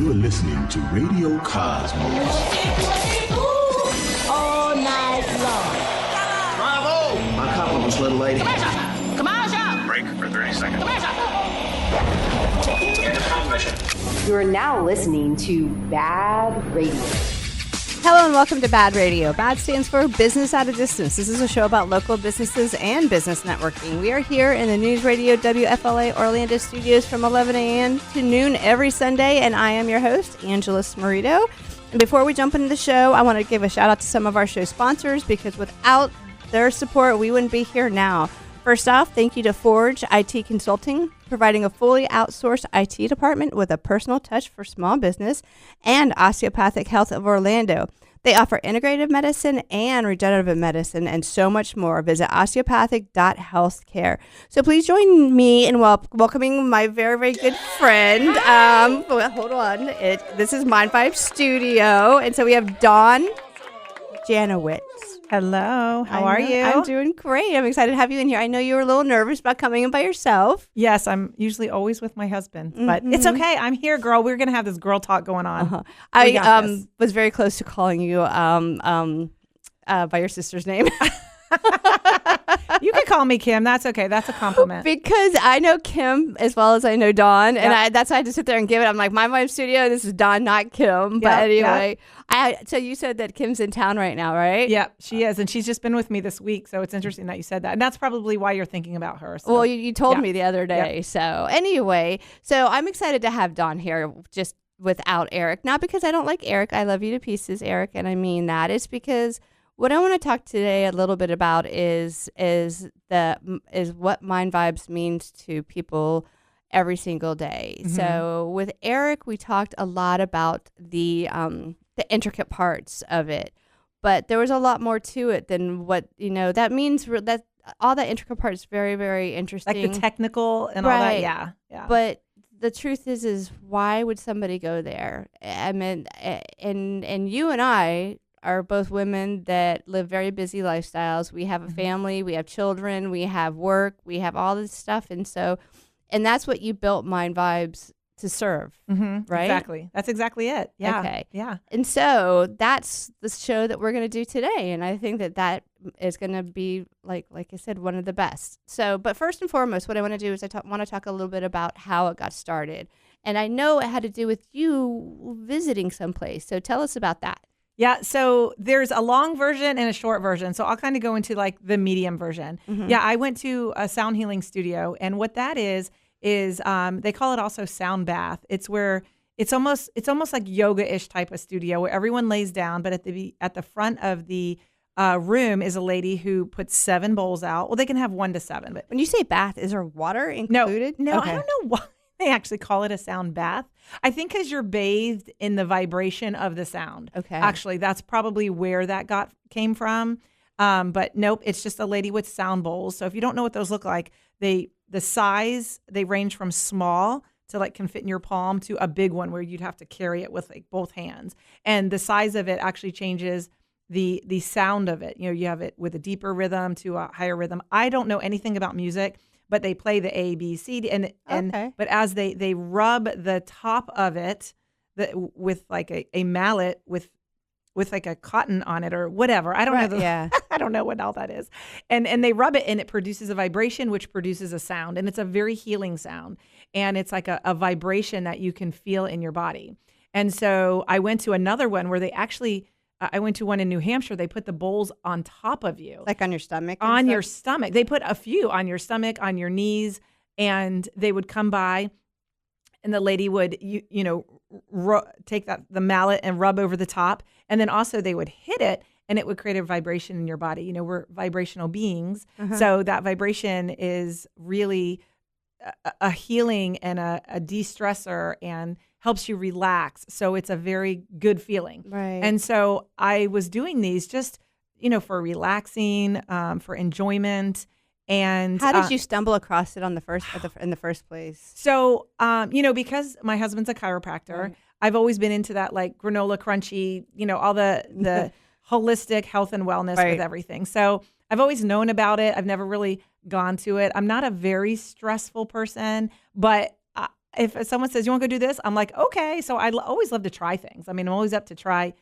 You're listening to Radio Cosmos. All night long. Bravo! My compliments, little lady. Commercial! Break for 30 seconds. Into home mission. You are now listening to BaaD Radio. Hello and welcome to BaaD Radio. BaaD stands for Business at a Distance. This is a show about local businesses and business networking. We are here in the News Radio WFLA Orlando studios from 11 a.m. to noon every Sunday, and I am your host, Angela Smarito. And before we jump into the show, I want to give a shout out to some of our show sponsors because without their support, we wouldn't be here now. First off, thank you to Forge IT Consulting, providing a fully outsourced IT department with a personal touch for small business, and Osteopathic Health of Orlando. They offer integrative medicine and regenerative medicine and so much more. Visit osteopathic.healthcare. So please join me in welcoming my very, very good friend. Hold on. This is Mind Vibe Studio. And so we have Dawn Janowitz. Hello, how are you? I'm doing great. I'm excited to have you in here. I know you were a little nervous about coming in by yourself. Yes, I'm usually always with my husband, but it's okay. I'm here, girl. We're going to have this girl talk going on. I was very close to calling you by your sister's name. You can call me Kim. That's okay. That's a compliment. Because I know Kim as well as I know Dawn, and that's why I had to sit there and give it. I'm like, My Vibe Studio, this is Dawn, not Kim. But anyway, so you said that Kim's in town right now, right? Yeah, she is, and she's just been with me this week, so it's interesting that you said that. And that's probably why you're thinking about her. So. Well, you told me the other day. Yep. So anyway, I'm excited to have Dawn here just without Eric. Not because I don't like Eric. I love you to pieces, Eric, and I mean that. It's because what I want to talk today a little bit about is what Mind Vibes means to people every single day. Mm-hmm. So with Eric, we talked a lot about the intricate parts of it, but there was a lot more to it than what that means. That all that intricate part is very, very interesting, like the technical and all that. Yeah. But the truth is why would somebody go there? I mean, and you and I are both women that live very busy lifestyles. We have a family, we have children, we have work, we have all this stuff. And that's what you built Mind Vibes to serve, right? Exactly. That's exactly it. Yeah. Okay. Yeah. And so that's the show that we're going to do today. And I think that is going to be, like I said, one of the best. So, but first and foremost, what I want to do is want to talk a little bit about how it got started. And I know it had to do with you visiting someplace. So tell us about that. Yeah, so there's a long version and a short version. So I'll kind of go into like the medium version. Mm-hmm. Yeah, I went to a sound healing studio, and what that is they call it also sound bath. It's where it's almost like yoga-ish type of studio where everyone lays down, but at the front of the room is a lady who puts 7 bowls out. Well, they can have 1 to 7, but when you say bath, is there water included? No, okay. I don't know why they actually call it a sound bath. I think because you're bathed in the vibration of the sound. Okay. Actually, that's probably where that came from. But nope, it's just a lady with sound bowls. So if you don't know what those look like, the size, they range from small to like can fit in your palm to a big one where you'd have to carry it with like both hands. And the size of it actually changes the sound of it. You have it with a deeper rhythm to a higher rhythm. I don't know anything about music, but they play the A, B, C, D, but as they rub the top of it with like a mallet with like a cotton on it or whatever. I don't know. I don't know what all that is. And they rub it and it produces a vibration, which produces a sound. And it's a very healing sound. And it's like a vibration that you can feel in your body. And so I went to another one where I went to one in New Hampshire. They put the bowls on top of you. Like on your stomach? On your stomach. They put a few on your stomach, on your knees, and they would come by and the lady would, take the mallet and rub over the top. And then also they would hit it and it would create a vibration in your body. We're vibrational beings. Uh-huh. So that vibration is really a healing and a de-stressor and helps you relax. So it's a very good feeling. Right. And so I was doing these just, for relaxing, for enjoyment. And how did you stumble across it in the first place? So, because my husband's a chiropractor, right. I've always been into that like granola crunchy, all the holistic health and wellness with everything. So I've always known about it. I've never really gone to it. I'm not a very stressful person, but if someone says, you want to go do this? I'm like, okay. So I always love to try things. I mean, I'm always up to try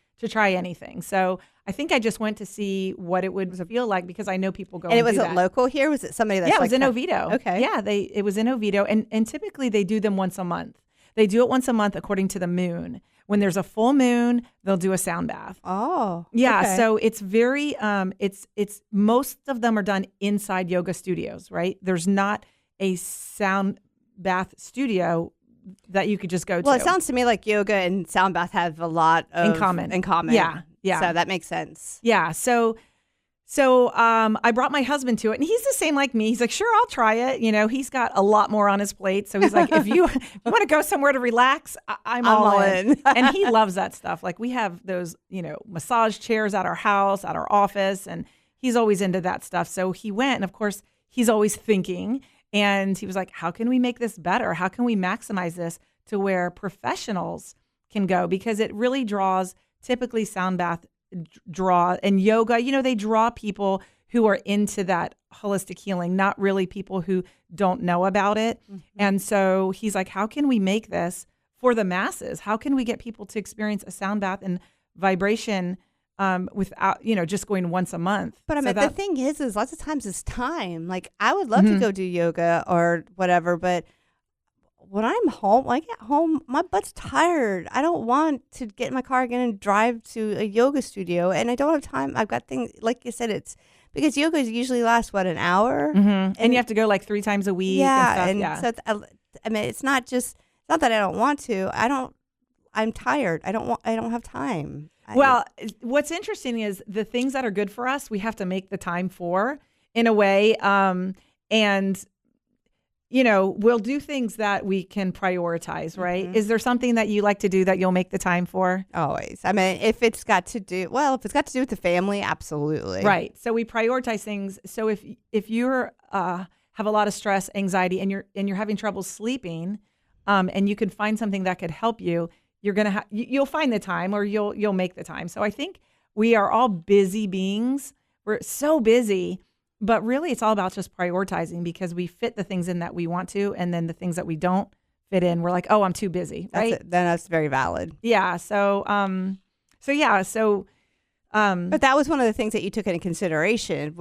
anything. So I think I just went to see what it would feel like because I know people go and was it local here? Was it somebody that's it was in Oviedo. Okay. Yeah, it was in Oviedo. And typically they do them once a month. They do it once a month according to the moon. When there's a full moon, they'll do a sound bath. Oh. Yeah, okay. so it's very it's most of them are done inside yoga studios, right? There's not a sound bath studio that you could just go to. Well, it sounds to me like yoga and sound bath have a lot in common. Yeah. Yeah. So that makes sense. Yeah. So I brought my husband to it, and he's the same like me. He's like, sure, I'll try it. You know, he's got a lot more on his plate. So he's like, if you want to go somewhere to relax, I'm all in. And he loves that stuff. Like we have those, massage chairs at our house, at our office, and he's always into that stuff. So he went, and of course, he's always thinking. And he was like, how can we make this better? How can we maximize this to where professionals can go? Because it really draws typically sound bath and yoga, they draw people who are into that holistic healing, not really people who don't know about it. Mm-hmm. And so he's like, how can we make this for the masses? How can we get people to experience a sound bath and vibration without, just going once a month? But I mean, the thing is lots of times it's time. Like I would love to go do yoga or whatever, but when I'm home, when I get home, my butt's tired. I don't want to get in my car again and drive to a yoga studio, and I don't have time. I've got things, like you said, it's because yoga usually lasts, an hour? Mm-hmm. And you have to go like 3 times a week. Yeah, and stuff. So it's not that I don't want to. I'm tired. I don't have time. Well, what's interesting is the things that are good for us, we have to make the time for in a way, and we'll do things that we can prioritize, right? Mm-hmm. Is there something that you like to do that you'll make the time for? Always. I mean, if it's got to do with the family, absolutely. Right. So we prioritize things. So if you're have a lot of stress, anxiety, and you're having trouble sleeping, and you can find something that could help you, you'll find the time, or you'll make the time. So I think we are all busy beings. We're so busy. But really, it's all about just prioritizing, because we fit the things in that we want to, and then the things that we don't fit in, we're like, oh, I'm too busy, right? Then that's very valid. Yeah. So, but that was one of the things that you took into consideration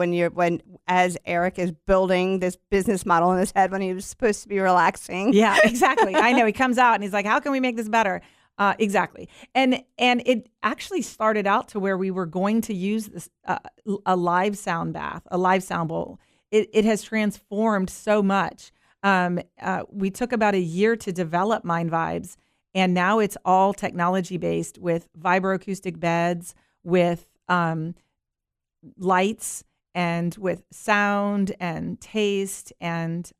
as Eric is building this business model in his head when he was supposed to be relaxing. Yeah, exactly. I know. He comes out and he's like, how can we make this better? Exactly. And it actually started out to where we were going to use this a live sound bath, a live sound bowl. It has transformed so much. We took about a year to develop Mind Vibes, and now it's all technology based with vibroacoustic beds, with lights, and with sound and taste and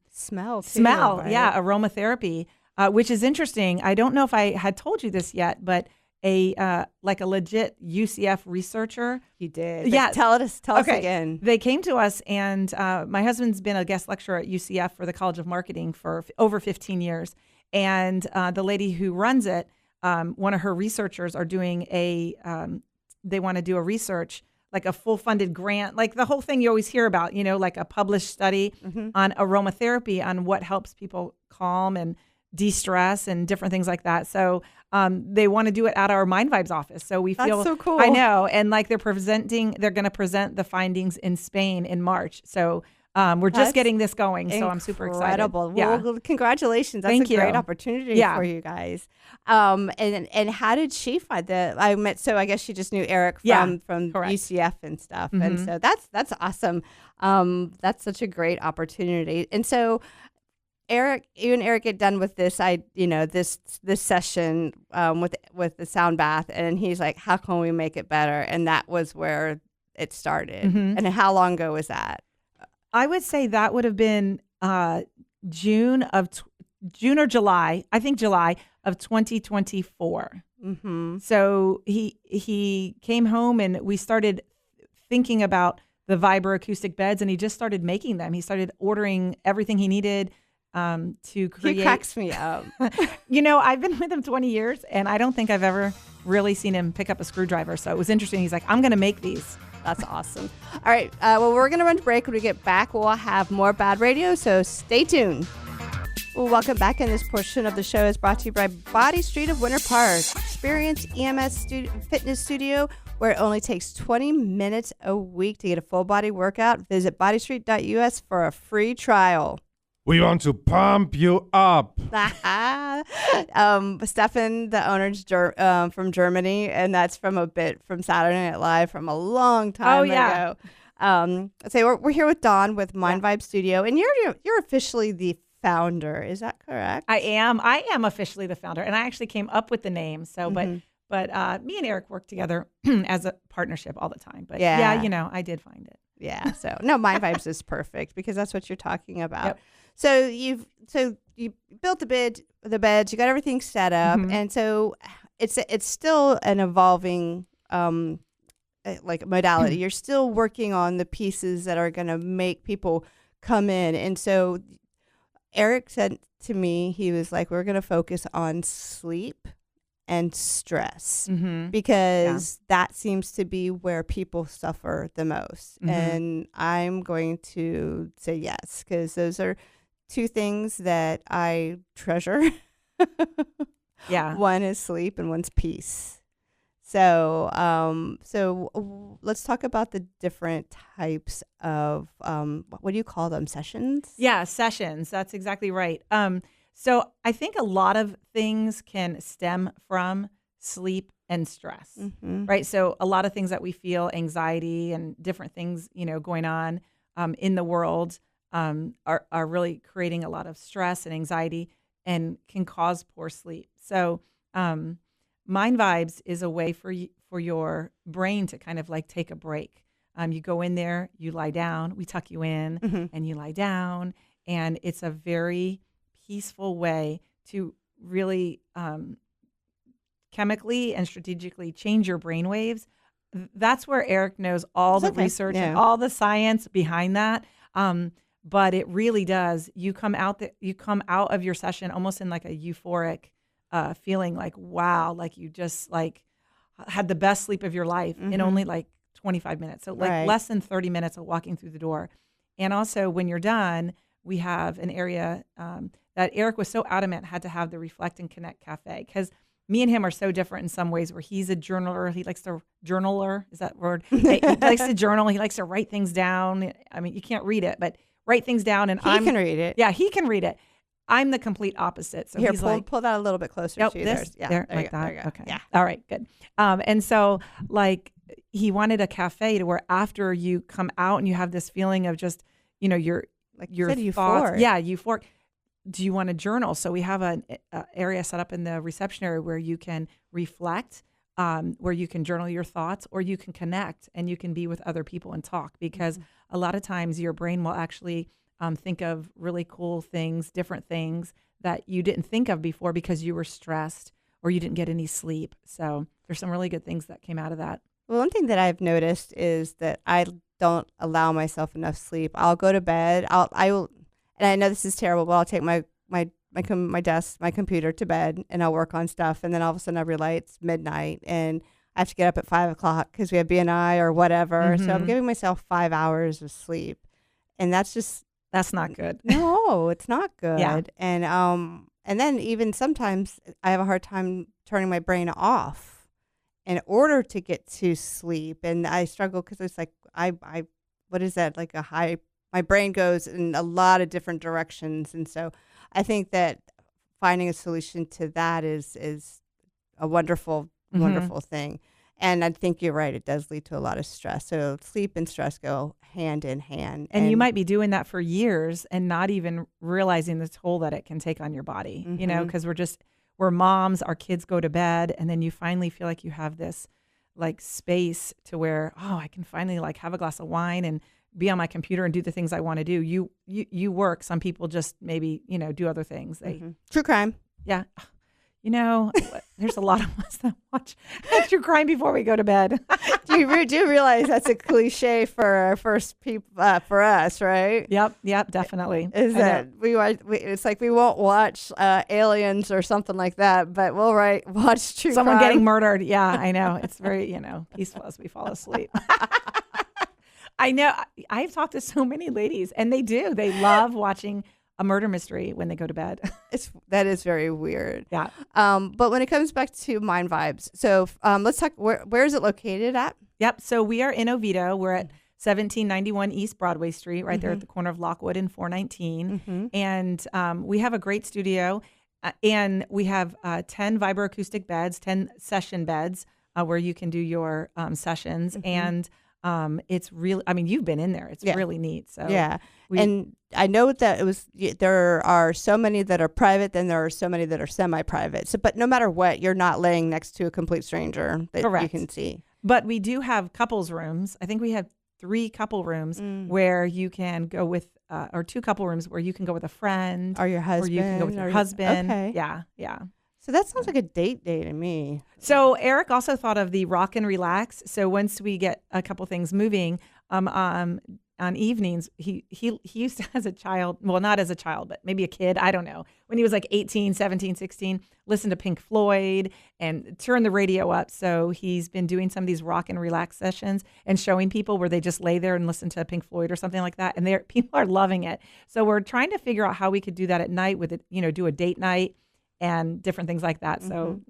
smell too. Smell, right? Yeah, aromatherapy. Which is interesting. I don't know if I had told you this yet, but a legit UCF researcher. You did. Yeah. Tell us again. They came to us, and my husband's been a guest lecturer at UCF for the College of Marketing for over 15 years. And the lady who runs it, one of her researchers are doing they want to do a research, like a full funded grant, like the whole thing you always hear about, like a published study on aromatherapy, on what helps people calm and de-stress and different things like that. So they want to do it at our Mind Vibes office. So we feel that's so cool. I know. And like they're going to present the findings in Spain in March. So we're just getting this going. So I'm super excited. Incredible. Yeah. Well, congratulations. That's Thank a great you. opportunity for you guys. And how did she find so I guess she just knew Eric from UCF and stuff. Mm-hmm. And so that's awesome. That's such a great opportunity. And so Eric, you and Eric get done with this, this session with the sound bath, and he's like, "How can we make it better?" And that was where it started. Mm-hmm. And how long ago was that? I would say that would have been June or July. I think July of 2024. Mm-hmm. So he came home, and we started thinking about the vibroacoustic beds, and he just started making them. He started ordering everything he needed. To create. He cracks me up. I've been with him 20 years, and I don't think I've ever really seen him pick up a screwdriver. So it was interesting. He's like, I'm going to make these. That's awesome. All right. Well, we're going to run to break. When we get back, we'll have more BaaD Radio. So stay tuned. Well, welcome back. And this portion of the show is brought to you by Body Street of Winter Park. Experience EMS Fitness Studio, where it only takes 20 minutes a week to get a full body workout. Visit bodystreet.us for a free trial. We want to pump you up. Stefan, the owner's from Germany, and that's from a bit from Saturday Night Live from a long time ago. So we're here with Dawn with Mind Vibe Studio, and you're officially the founder. Is that correct? I am officially the founder, and I actually came up with the name. So, but me and Eric work together as a partnership all the time. But I did find it. Yeah. So no, Mind Vibes is perfect because that's what you're talking about. Yep. So you built the beds, you got everything set up, and so it's still an evolving like modality. You're still working on the pieces that are going to make people come in, and so Eric said to me, he was like, we're going to focus on sleep and stress because that seems to be where people suffer the most. And I'm going to say yes, because those are two things that I treasure. One is sleep and one's peace. So let's talk about the different types of, what do you call them? Sessions? Yeah, sessions. That's exactly right. So I think a lot of things can stem from sleep and stress, right? So a lot of things that we feel, anxiety and different things, going on in the world are really creating a lot of stress and anxiety and can cause poor sleep. So Mind Vibes is a way for your brain to kind of like take a break. You go in there, you lie down, we tuck you in, and you lie down, and it's a very peaceful way to really chemically and strategically change your brain waves. That's where Eric knows all the research and all the science behind that. But it really does. You come out of your session almost in like a euphoric feeling, like wow, like you just like had the best sleep of your life in only like 25 minutes. So like less than 30 minutes of walking through the door. And also when you're done, we have an area that Eric was so adamant had to have the Reflect and Connect Cafe, because me and him are so different in some ways, where he's a journaler. He likes to journaler. Is that word? He likes to journal. He likes to write things down. I mean, you can't read it, but write things down. And he can read it. Yeah, he can read it. I'm the complete opposite. So here, he's pull that a little bit closer to you. There like that. Okay. Yeah. All right, good. And so like he wanted a cafe to where after you come out and you have this feeling of just, your thoughts. Euphoric. Yeah, euphoric. Do you want to journal? So we have an area set up in the reception area where you can reflect, where you can journal your thoughts, or you can connect and you can be with other people and talk, because a lot of times your brain will actually think of really cool things, different things that you didn't think of before because you were stressed or you didn't get any sleep. So there's some really good things that came out of that. Well, one thing that I've noticed is that I don't allow myself enough sleep. I'll go to bed. I will, and I know this is terrible, but I'll take my computer to bed and I'll work on stuff. And then all of a sudden I realize it's midnight and I have to get up at 5 o'clock because we have BNI or whatever. So I'm giving myself 5 hours of sleep, and that's not good. No, it's not good. Yeah. And then even sometimes I have a hard time turning my brain off in order to get to sleep. And I struggle because it's like, what is that? Like my brain goes in a lot of different directions. And so I think that finding a solution to that is a wonderful, wonderful thing. And I think you're right. It does lead to a lot of stress. So sleep and stress go hand in hand. And you might be doing that for years and not even realizing the toll that it can take on your body, because we're moms, our kids go to bed, and then you finally feel like you have this like space to where, I can finally like have a glass of wine and be on my computer and do the things I want to do. You work. Some people just maybe, do other things. True crime. Yeah. There's a lot of us that watch true crime before we go to bed. do you realize that's a cliche for for us, right? Yep, definitely. Is that it's like we won't watch Aliens or something like that, but we'll watch true someone crime. Getting murdered. Yeah, I know. It's very peaceful as we fall asleep. I know. I've talked to so many ladies, and they love watching a murder mystery when they go to bed. That is very weird. Yeah. But when it comes back to Mind Vibes, so let's talk. Where is it located at? Yep. So we are in Oviedo. We're at 1791 East Broadway Street, right there at the corner of Lockwood and 419. And we have a great studio, and we have 10 vibroacoustic beds, 10 session beds where you can do your sessions. And it's really, I mean, you've been in there. It's really neat. So yeah. And I know that there are so many that are private, then there are so many that are semi-private. So, but no matter what, you're not laying next to a complete stranger that you can see. But we do have couples rooms. I think we have 3 couple rooms where you can go with, or 2 couple rooms where you can go with a friend. Or your husband. Or you can go with your husband. Okay. Yeah. So that sounds like a date day to me. So Eric also thought of the rock and relax. So once we get a couple things moving, on evenings, he used to, as a child, well, not as a child, but maybe a kid, I don't know, when he was like 18, 17, 16, listen to Pink Floyd and turn the radio up. So he's been doing some of these rock and relax sessions and showing people where they just lay there and listen to Pink Floyd or something like that. And people are loving it. So we're trying to figure out how we could do that at night with it, do a date night and different things like that. So,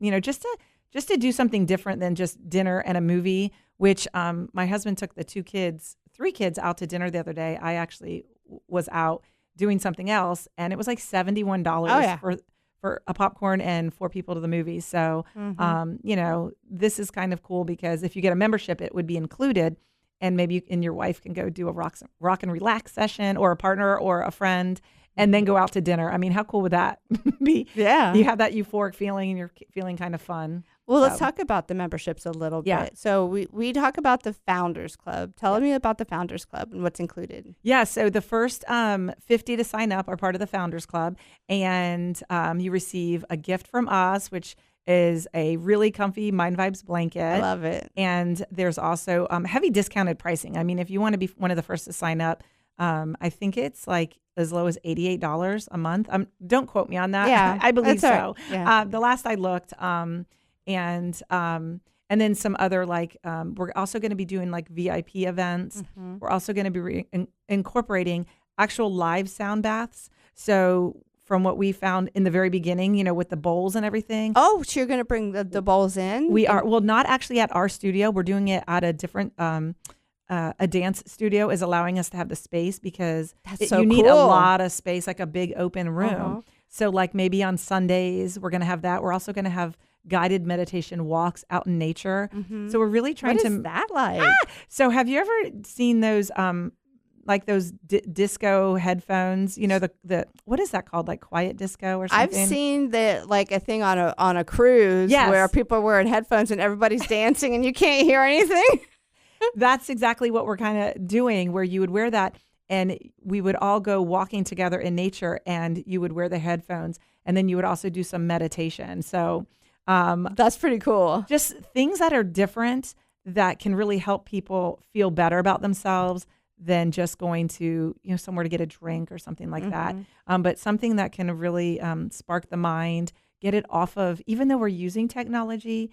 just to do something different than just dinner and a movie, which my husband took the 3 kids out to dinner the other day. I actually was out doing something else, and it was like $71 for a popcorn and 4 people to the movies. So, this is kind of cool because if you get a membership, it would be included, and maybe you and your wife can go do a rock and relax session, or a partner or a friend, and then go out to dinner. I mean, how cool would that be? Yeah. You have that euphoric feeling and you're feeling kind of fun. Well, let's talk about the memberships a little bit. So we talk about the Founders Club. Tell me about the Founders Club and what's included. Yeah, so the first 50 to sign up are part of the Founders Club, and you receive a gift from us, which is a really comfy Mind Vibes blanket. I love it. And there's also heavy discounted pricing. I mean, if you want to be one of the first to sign up, I think it's like as low as $88 a month. Don't quote me on that. Yeah, I believe so. Right. Yeah. The last I looked, and then some other we're also going to be doing like VIP events. We're also going to be incorporating actual live sound baths. So from what we found in the very beginning, with the bowls and everything. Oh, so you're going to bring the bowls in? We are. Well, not actually at our studio. We're doing it at a different a dance studio is allowing us to have the space because you need a lot of space, like a big open room. So like maybe on Sundays, we're going to have that. We're also going to have guided meditation walks out in nature. So we're really trying to. What is that like? So have you ever seen those like those disco headphones? The what is that called? Like quiet disco or something? I've seen a thing on a cruise where people are wearing headphones and everybody's dancing and you can't hear anything. That's exactly what we're kind of doing, where you would wear that and we would all go walking together in nature and you would wear the headphones and then you would also do some meditation. So that's pretty cool. Just things that are different that can really help people feel better about themselves than just going to, somewhere to get a drink or something like that. But something that can really spark the mind, get it off of, even though we're using technology,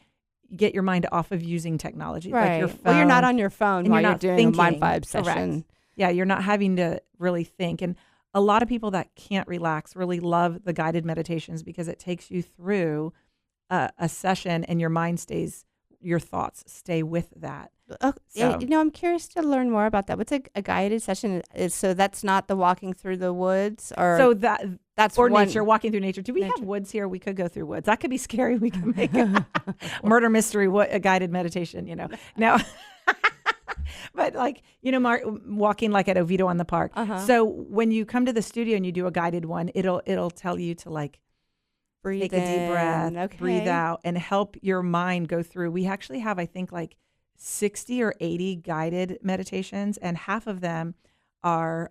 get your mind off of using technology. Right. Like your phone. Well, you're not on your phone while you're doing thinking. a Mind Vibe session. Correct. Yeah, you're not having to really think. And a lot of people that can't relax really love the guided meditations because it takes you through a session and your mind your thoughts stay with that. I'm curious to learn more about that. What's a guided session? So that's not the walking through the woods, or so that's or nature, walking through nature. Do we have woods here? We could go through woods. That could be scary. We can make a murder mystery, a guided meditation. Now. But walking like at Oviedo on the Park. So when you come to the studio and you do a guided one, it'll tell you to breathe take a deep breath, breathe out, and help your mind go through. We actually have, I think, 60 or 80 guided meditations, and half of them are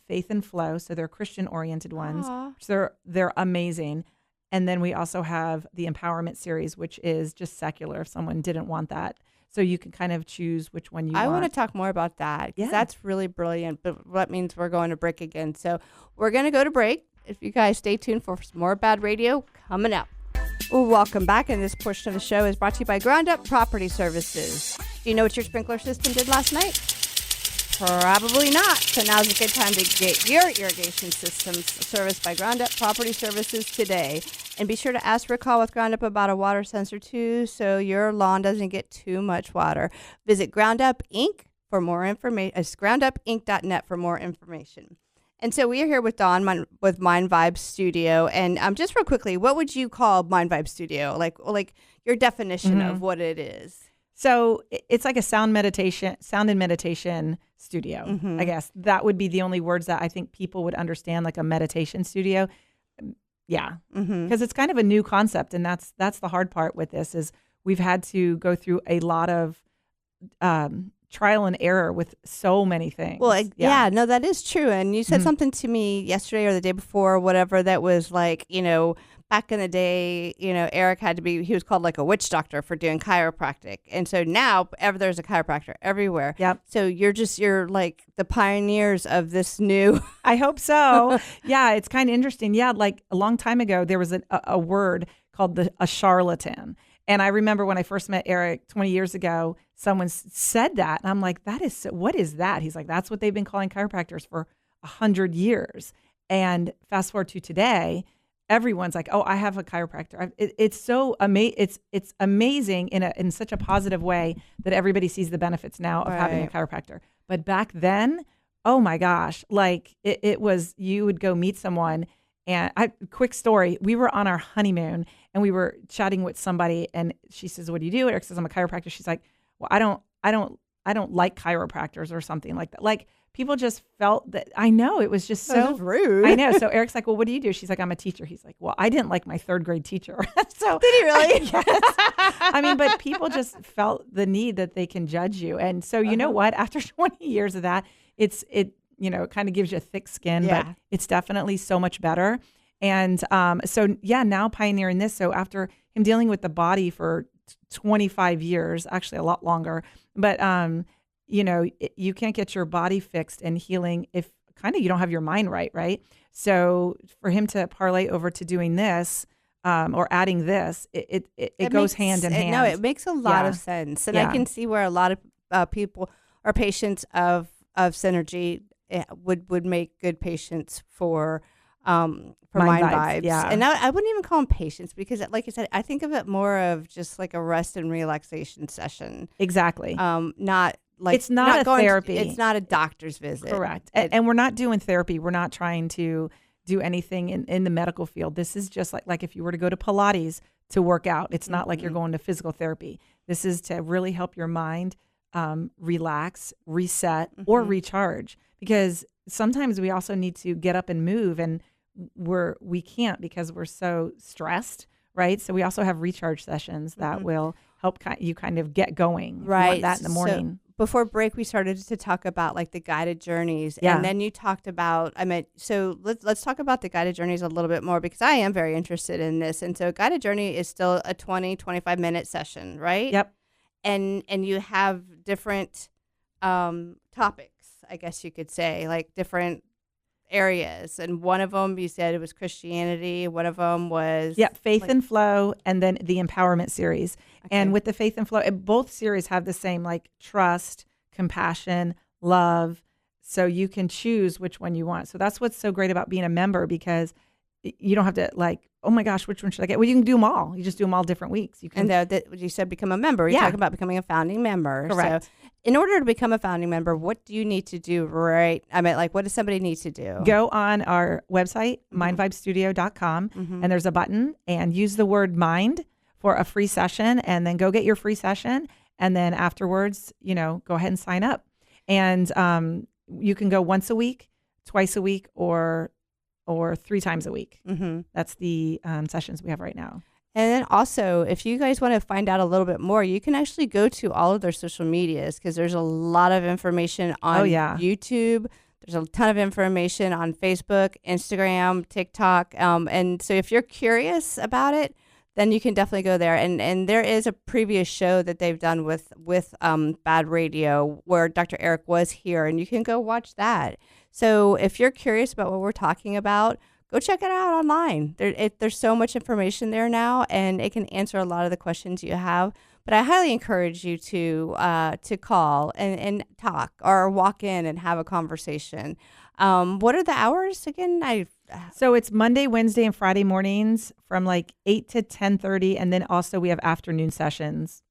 faith and flow. So they're Christian-oriented ones. So they're amazing. And then we also have the empowerment series, which is just secular if someone didn't want that. So you can kind of choose which one you want. I want to talk more about that because that's really brilliant. But that means we're going to break again. So we're going to go to break. If you guys stay tuned for some more BaaD Radio coming up. Well, welcome back. And this portion of the show is brought to you by Ground Up Property Services. Do you know what your sprinkler system did last night? Probably not. So now's a good time to get your irrigation systems serviced by Ground Up Property Services today. And be sure to ask for a call with Ground Up about a water sensor too, so your lawn doesn't get too much water. Visit Ground Up Inc. for more information. It's groundupinc.net for more information. And so we are here with Dawn with Mind Vibe Studio. And just real quickly, what would you call Mind Vibe Studio? Like your definition of what it is. So it's like a sound and meditation studio. I guess that would be the only words that I think people would understand, like a meditation studio. Yeah, because it's kind of a new concept, and that's the hard part with this is we've had to go through a lot of trial and error with so many things. Well, yeah, no, that is true. And you said something to me yesterday or the day before, whatever, that was like, back in the day, Eric he was called like a witch doctor for doing chiropractic. And so now there's a chiropractor everywhere. Yep. So you're like the pioneers of this new. I hope so. Yeah, it's kind of interesting. Yeah, like a long time ago, there was a word called a charlatan. And I remember when I first met Eric 20 years ago, someone said that. And I'm like, what is that? He's like, that's what they've been calling chiropractors for 100 years. And fast forward to today, everyone's like, oh, I have a chiropractor. It's so it's amazing in such a positive way that everybody sees the benefits now of having a chiropractor. But back then, oh my gosh, like it was, you would go meet someone. And quick story, we were on our honeymoon and we were chatting with somebody and she says, what do you do? Eric says, I'm a chiropractor. She's like, well, I don't like chiropractors or something like that. Like people just felt that. I know, it was just so rude. I know. So Eric's like, well, what do you do? She's like, I'm a teacher. He's like, well, I didn't like my third grade teacher. So did he really? Yes. I mean, but people just felt the need that they can judge you. And so you know what? After 20 years of that, it kind of gives you a thick skin, but it's definitely so much better. And now pioneering this. So after him dealing with the body for 25 years, actually a lot longer, but you can't get your body fixed and healing if kind of you don't have your mind right? So for him to parlay over to doing this or adding this, it goes hand in hand. No, it makes a lot of sense. And I can see where a lot of people are patients of Synergy would make good patients for Mind Vibes. Yeah. And I wouldn't even call them patients because, like I said, I think of it more of just like a rest and relaxation session. Exactly. Not like it's not a therapy. It's not a doctor's visit. Correct. And we're not doing therapy. We're not trying to do anything in the medical field. This is just like if you were to go to Pilates to work out. It's not like you're going to physical therapy. This is to really help your mind relax, reset, or recharge. Because sometimes we also need to get up and move, and we can't because we're so stressed, right? So we also have recharge sessions that will help you kind of get going. Right. You want that in the morning. So before break, we started to talk about like the guided journeys, and then you talked about. So let's talk about the guided journeys a little bit more because I am very interested in this. And so, guided journey is still a 25-minute session, right? Yep. And you have different topics, I guess you could say, like different areas. And one of them, you said it was Christianity. One of them was Faith and Flow, and then the Empowerment series. Okay. And with the Faith and Flow, both series have the same like trust, compassion, love. So you can choose which one you want. So that's what's so great about being a member, because you don't have to like, oh my gosh, which one should I get? Well, you can do them all. You just do them all different weeks. You can. And you said become a member. You're talking about becoming a founding member. Correct. So in order to become a founding member, what do you need to do, right? What does somebody need to do? Go on our website, mindvibestudio.com, and there's a button, and use the word mind for a free session, and then go get your free session. And then afterwards, go ahead and sign up. And you can go once a week, twice a week, or 3 times a week. That's the sessions we have right now. And then also, if you guys want to find out a little bit more, you can actually go to all of their social medias because there's a lot of information on YouTube. There's a ton of information on Facebook, Instagram, TikTok. And so if you're curious about it, then you can definitely go there. And there is a previous show that they've done with BaaD Radio where Dr. Eric was here, and you can go watch that. So if you're curious about what we're talking about, go check it out online. There's so much information there now, and it can answer a lot of the questions you have. But I highly encourage you to call and talk or walk in and have a conversation. What are the hours again? So it's Monday, Wednesday, and Friday mornings from like 8 to 10:30, and then also we have afternoon sessions.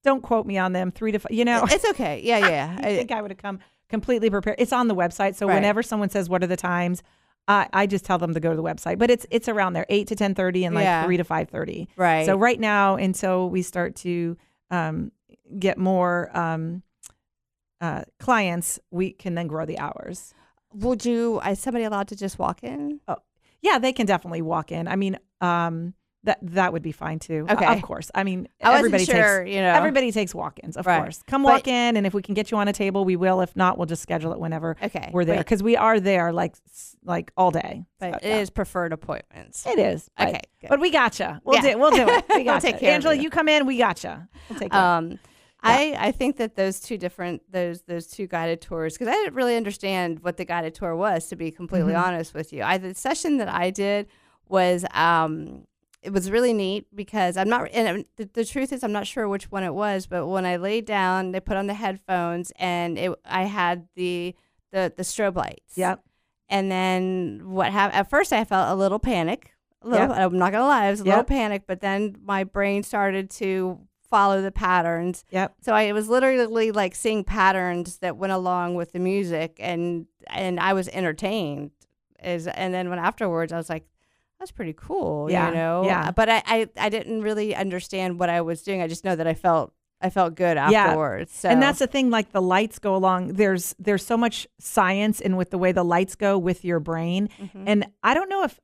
Don't quote me on them. 3 to 5. It's okay. Yeah. I think I would have come completely prepared. It's on the website, so whenever someone says what are the times, I just tell them to go to the website. But it's around there, 8 to 10:30, and like 3 to 5:30. Right. So right now, until we start to get more clients, we can then grow the hours. Is somebody allowed to just walk in? Oh, yeah, they can definitely walk in. I mean, that would be fine too. Okay. Of course. I mean, everybody takes walk-ins, of course. Come walk in, and if we can get you on a table, we will. If not, we'll just schedule it whenever we're there, because we are there like all day. But it is preferred appointments. It is. Okay. Good. But we gotcha. We'll do it. We gotcha. Take care Angela, of you come in, we gotcha. We'll take care. I think that those two guided tours, because I didn't really understand what the guided tour was, to be completely honest with you. The session that I did was it was really neat, because I'm not, and the truth is I'm not sure which one it was, but when I laid down, they put on the headphones, and I had the strobe lights. Yep. And then what happened? At first, I felt a little panic. I'm not gonna lie, I was a little panic, but then my brain started to follow the patterns. Yep. So it was literally like seeing patterns that went along with the music, and I was entertained. And then when afterwards, I was like, that's pretty cool, Yeah. But I didn't really understand what I was doing. I just know that I felt good afterwards. So. And that's the thing, like the lights go along. There's so much science in with the way the lights go with your brain. And I don't know if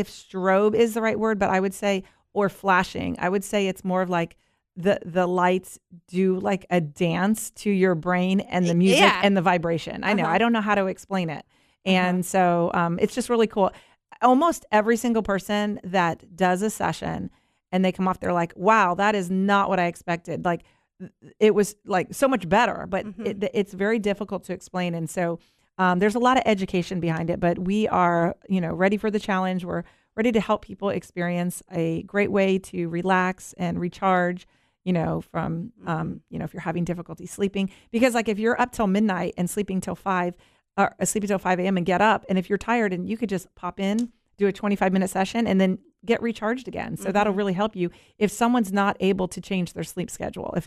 strobe is the right word, but I would say, or flashing. I would say it's more of like the lights do like a dance to your brain and the music and the vibration. I know. I don't know how to explain it. And so it's just really cool. Almost every single person that does a session and they come off, they're like, wow, that is not what I expected. Like, it was like so much better, but it's very difficult to explain. And so there's a lot of education behind it, but we are, ready for the challenge. We're ready to help people experience a great way to relax and recharge, from, if you're having difficulty sleeping, because like if you're up till midnight and sleeping till 5 a.m. and get up, and if you're tired, and you could just pop in, do a 25-minute session, and then get recharged again. So that'll really help you if someone's not able to change their sleep schedule. If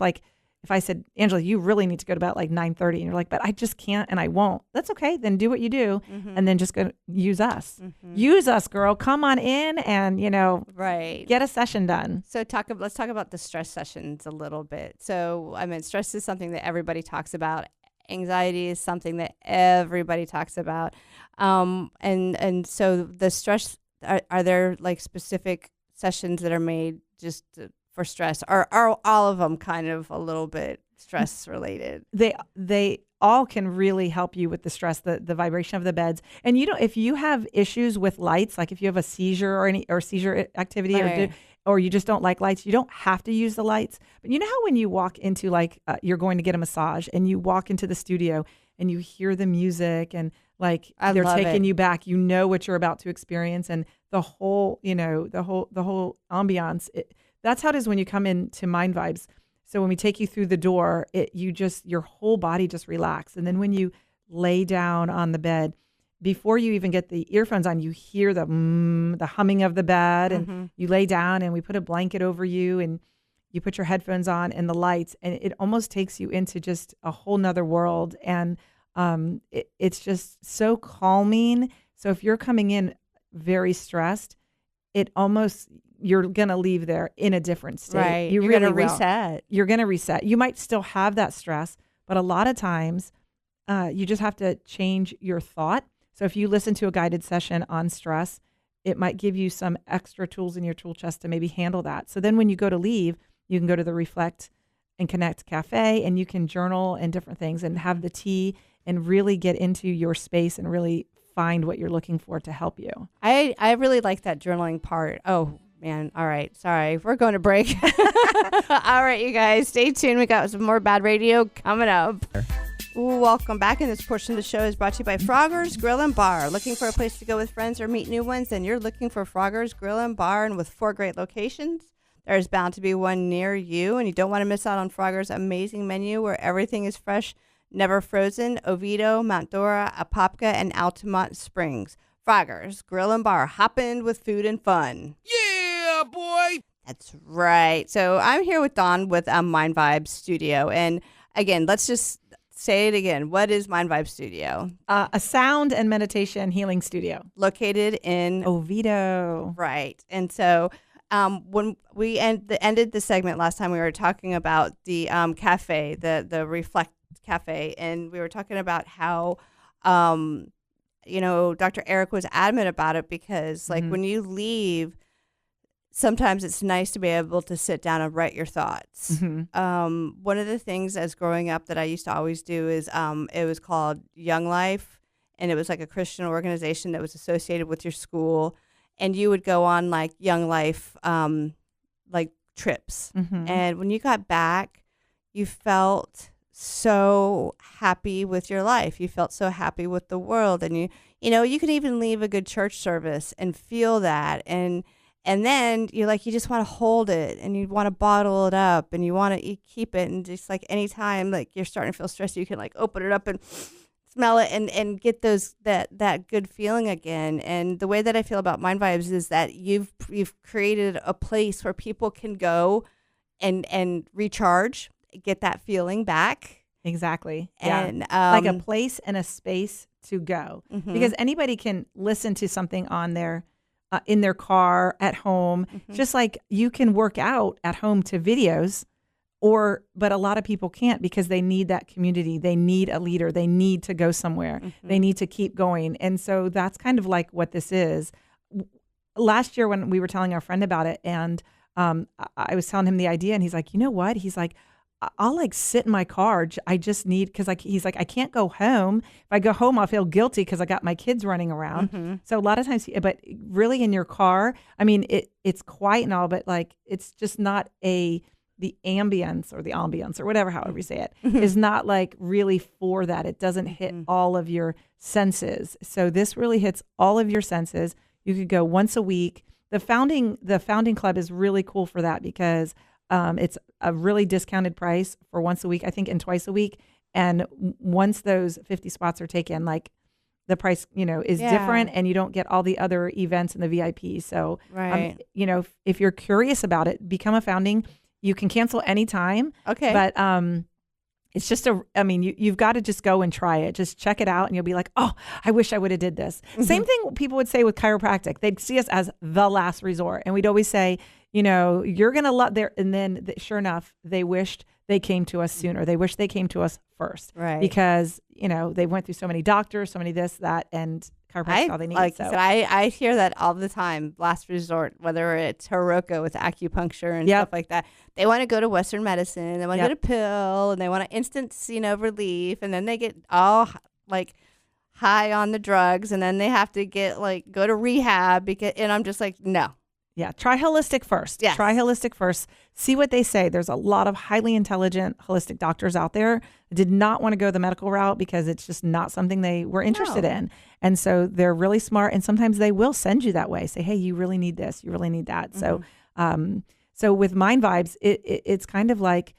I said, Angela, you really need to go to bed at like 9:30, and you're like, but I just can't and I won't. That's okay. Then do what you do, and then just go use us. Use us, girl. Come on in and, get a session done. So let's talk about the stress sessions a little bit. So, stress is something that everybody talks about. Anxiety is something that everybody talks about. And so the stress, are there like specific sessions that are made just for stress, or are all of them kind of a little bit stress related? They all can really help you with the stress, the vibration of the beds. And if you have issues with lights, like if you have a seizure or seizure activity, or you just don't like lights, you don't have to use the lights. But you know how when you walk into you're going to get a massage, and you walk into the studio and you hear the music, and like they're taking you back, what you're about to experience, and the whole ambiance. That's how it is when you come into Mind Vibes. So when we take you through the door, your whole body just relax. And then when you lay down on the bed, before you even get the earphones on, you hear the humming of the bed, and you lay down, and we put a blanket over you, and you put your headphones on and the lights, and it almost takes you into just a whole nother world. And it's just so calming. So if you're coming in very stressed, you're going to leave there in a different state. Right. You're going to reset. You're going to reset. You might still have that stress, but a lot of times you just have to change your thought. So if you listen to a guided session on stress, it might give you some extra tools in your tool chest to maybe handle that. So then when you go to leave, you can go to the Reflect and Connect Cafe, and you can journal and different things and have the tea and really get into your space and really find what you're looking for to help you. I really like that journaling part. Oh, man. All right. Sorry. We're going to break. All right, you guys, stay tuned. We got some more BaaD Radio coming up. Welcome back. And this portion of the show is brought to you by Frogger's Grill and Bar. Looking for a place to go with friends or meet new ones? Then you're looking for Frogger's Grill and Bar. And with 4 great locations, there's bound to be one near you. And you don't want to miss out on Frogger's amazing menu where everything is fresh, never frozen. Oviedo, Mount Dora, Apopka, and Altamont Springs. Frogger's Grill and Bar. Hop in with food and fun. Yeah, boy. That's right. So I'm here with Dawn with Mind Vibe Studio. And again, let's just say it again. What is Mind Vibe Studio? A sound and meditation healing studio. Located in Oviedo. Right. And so when we ended the segment last time, we were talking about the cafe, the Reflect Cafe. And we were talking about how, Dr. Eric was adamant about it because, like, when you leave, sometimes it's nice to be able to sit down and write your thoughts. Mm-hmm. One of the things as growing up that I used to always do is it was called Young Life, and it was like a Christian organization that was associated with your school, and you would go on like Young Life like trips. Mm-hmm. And when you got back, you felt so happy with your life. You felt so happy with the world, and you could even leave a good church service and feel that. And then you just want to hold it and you want to bottle it up and you want to keep it. And just like anytime like you're starting to feel stressed, you can like open it up and smell it and get that good feeling again. And the way that I feel about Mind Vibes is that you've created a place where people can go and recharge, get that feeling back. Exactly. And like a place and a space to go. Mm-hmm. Because anybody can listen to something on their in their car, at home, just like you can work out at home to videos, but a lot of people can't because they need that community. They need a leader. They need to go somewhere. They need to keep going. And so that's kind of like what this is. Last year when we were telling our friend about it and I was telling him the idea and he's like, you know what? He's like, I'll like sit in my car. I just need, because he's like, I can't go home. If I go home, I'll feel guilty because I got my kids running around. So a lot of times, but really in your car, I mean, it's quiet and all, but like, it's just not the ambience or whatever, however you say it, is not like really for that. It doesn't hit all of your senses. So this really hits all of your senses. You could go once a week. The founding club is really cool for that because it's a really discounted price for once a week, I think, and twice a week. And once those 50 spots are taken, like the price, is different and you don't get all the other events and the VIP. So, right. If you're curious about it, become a founding. You can cancel anytime. Okay. But it's just you've got to just go and try it. Just check it out and you'll be like, oh, I wish I would have did this. Same thing people would say with chiropractic. They'd see us as the last resort. And we'd always say, you're going to love there. And then sure enough, they wished they came to us sooner. They wish they came to us first. Right. Because, they went through so many doctors, so many this, that, and chiropractic all they need. I hear that all the time, last resort, whether it's Hiroko with acupuncture and stuff like that. They want to go to Western medicine. They want to get a pill and they want an instant, relief. And then they get all like high on the drugs and then they have to go to rehab and I'm just like, no. Yeah, try holistic first. Yes. Try holistic first. See what they say. There's a lot of highly intelligent holistic doctors out there that did not want to go the medical route because it's just not something they were interested in. And so they're really smart. And sometimes they will send you that way. Say, hey, you really need this. You really need that. So so with Mind Vibes, it's kind of like,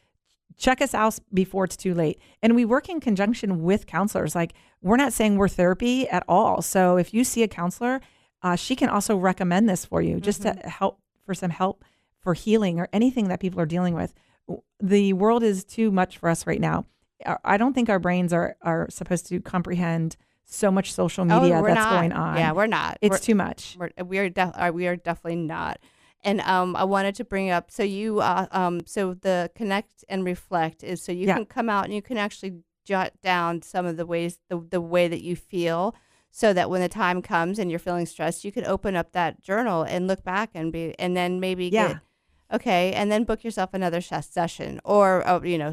check us out before it's too late. And we work in conjunction with counselors. Like, we're not saying we're therapy at all. So if you see a counselor, she can also recommend this for you just to help for some help for healing or anything that people are dealing with. The world is too much for us right now. I don't think our brains are supposed to comprehend so much social media that's going on. Yeah, we're not. It's too much. We are definitely not. And I wanted to bring up, so you so the Connect and Reflect is so you can come out and you can actually jot down some of the ways the way that you feel. So that when the time comes and you're feeling stressed, you could open up that journal and look back and then maybe and then book yourself another session or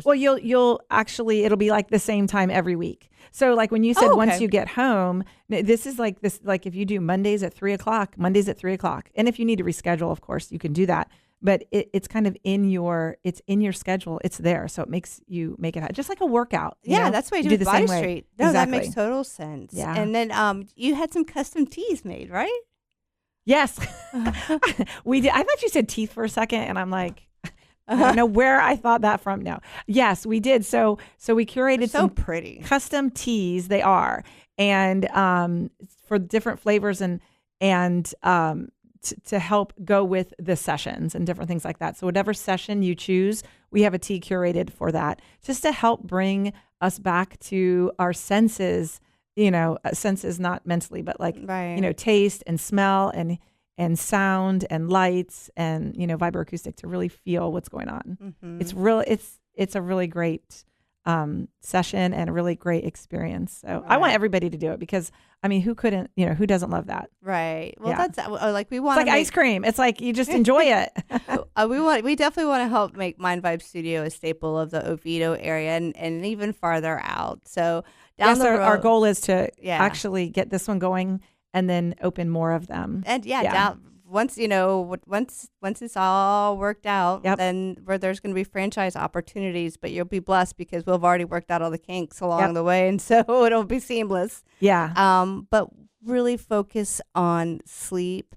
Well, you'll actually it'll be like the same time every week. So like when you said once you get home, this is like this, like if you do Mondays at 3:00, and if you need to reschedule, of course you can do that. but it's kind of in your schedule. It's there, so it makes you make it just like a workout. Yeah, that's why you do the same Body way. Street. No, Exactly. that makes total sense. Yeah. And then you had some custom teas made, right? Yes, we did. I thought you said teeth for a second, and I'm like, I don't know where I thought that from. No, yes, we did. So we curated so some pretty custom teas. They are, and for different flavors and to help go with the sessions and different things like that. So whatever session you choose, we have a tea curated for that, just to help bring us back to our senses. Senses not mentally, but like taste and smell and sound and lights and vibroacoustic to really feel what's going on. Mm-hmm. It's a really great session and a really great experience. So I want everybody to do it because who doesn't love that? Right. Well, yeah. that's like we want. It's like ice cream. It's like you just enjoy it. We definitely want to help make Mind Vibe Studio a staple of the Oviedo area and even farther out. So down the road, our goal is to actually get this one going and then open more of them. And once it's all worked out, then where there's going to be franchise opportunities, but you'll be blessed because we've already worked out all the kinks along the way, and so it'll be seamless. Yeah. But really focus on sleep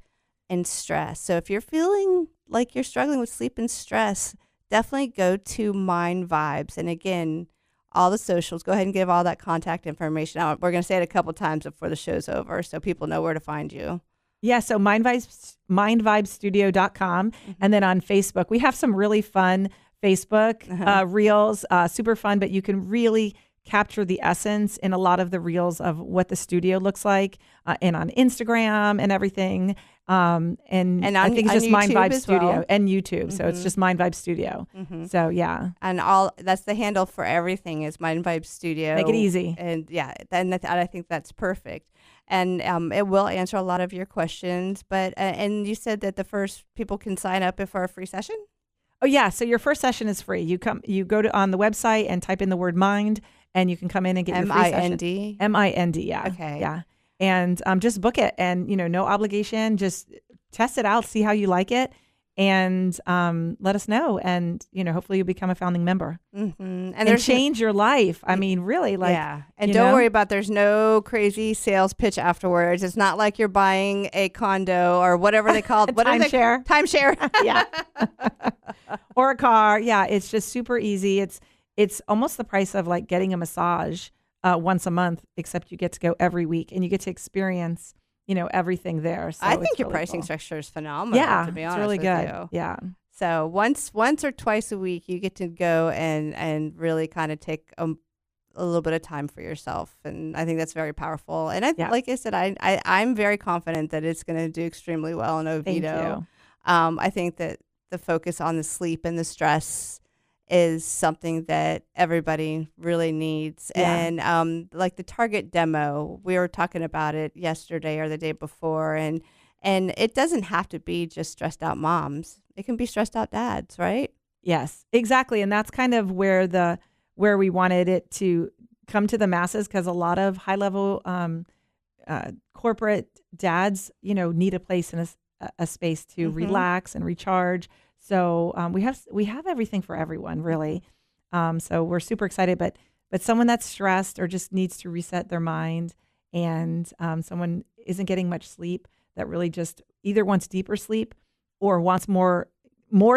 and stress. So if you're feeling like you're struggling with sleep and stress, definitely go to Mind Vibes. And again, all the socials, go ahead and give all that contact information out. We're going to say it a couple times before the show's over so people know where to find you. Yeah, so mindvibestudio.com. Mm-hmm. And then on Facebook, we have some really fun Facebook reels, super fun, but you can really capture the essence in a lot of the reels of what the studio looks like, and on Instagram and everything. And I think it's just Mind Vibe Studio and YouTube. Mm-hmm. So it's just Mind Vibe Studio. Mm-hmm. So yeah. And that's the handle for everything is Mind Vibe Studio. Make it easy. And I think that's perfect. And it will answer a lot of your questions. But and you said that the first people can sign up for a free session? Oh yeah. So your first session is free. You go on the website and type in the word mind and you can come in and get your free session. MIND? MIND, yeah. Okay. Yeah. And just book it and, no obligation, just test it out, see how you like it and let us know. And, hopefully you'll become a founding member and change your life. Really yeah. And don't worry about, there's no crazy sales pitch afterwards. It's not like you're buying a condo or whatever they call it. Timeshare. Timeshare. Yeah. Or a car. Yeah. It's just super easy. It's almost the price of like getting a massage once a month, except you get to go every week and you get to experience, everything there. So I think your really pricing cool. structure is phenomenal. Yeah, to be honest, it's really good. You. Yeah. So once or twice a week, you get to go and really kind of take a little bit of time for yourself, and I think that's very powerful. And like I said, I'm very confident that it's going to do extremely well in Oviedo. Thank you. I think that the focus on the sleep and the stress is something that everybody really needs. Yeah. And like the Target demo, we were talking about it yesterday or the day before, and it doesn't have to be just stressed out moms. It can be stressed out dads, right? Yes, exactly. And that's kind of where we wanted it to come to the masses, because a lot of high level corporate dads, need a place in a space to relax and recharge. So we have everything for everyone, really. So we're super excited. But someone that's stressed or just needs to reset their mind, and someone isn't getting much sleep, that really just either wants deeper sleep or wants more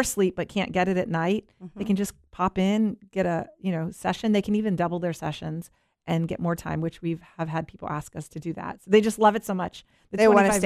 sleep but can't get it at night, they can just pop in, get a session. They can even double their sessions and get more time, which have had people ask us to do that. So they just love it so much. They want to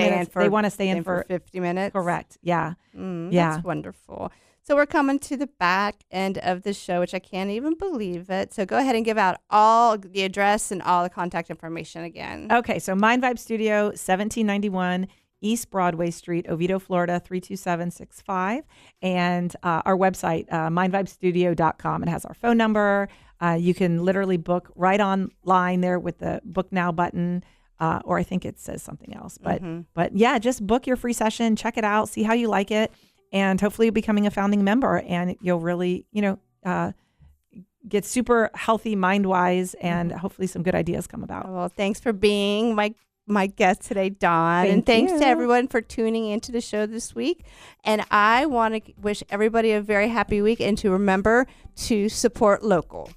stay in for 50 minutes. Correct. Yeah. That's wonderful. So we're coming to the back end of the show, which I can't even believe it. So go ahead and give out all the address and all the contact information again. Okay. So Mind Vibe Studio, 1791 East Broadway Street, Oviedo, Florida, 32765. And our website, mindvibestudio.com. It has our phone number. You can literally book right online there with the Book Now button, or I think it says something else. But yeah, just book your free session, check it out, see how you like it, and hopefully you're becoming a founding member, and you'll really, get super healthy mind-wise, and hopefully some good ideas come about. Well, thanks for being my my guest today, Dawn. And thanks to everyone for tuning into the show this week. And I want to wish everybody a very happy week and to remember to support local.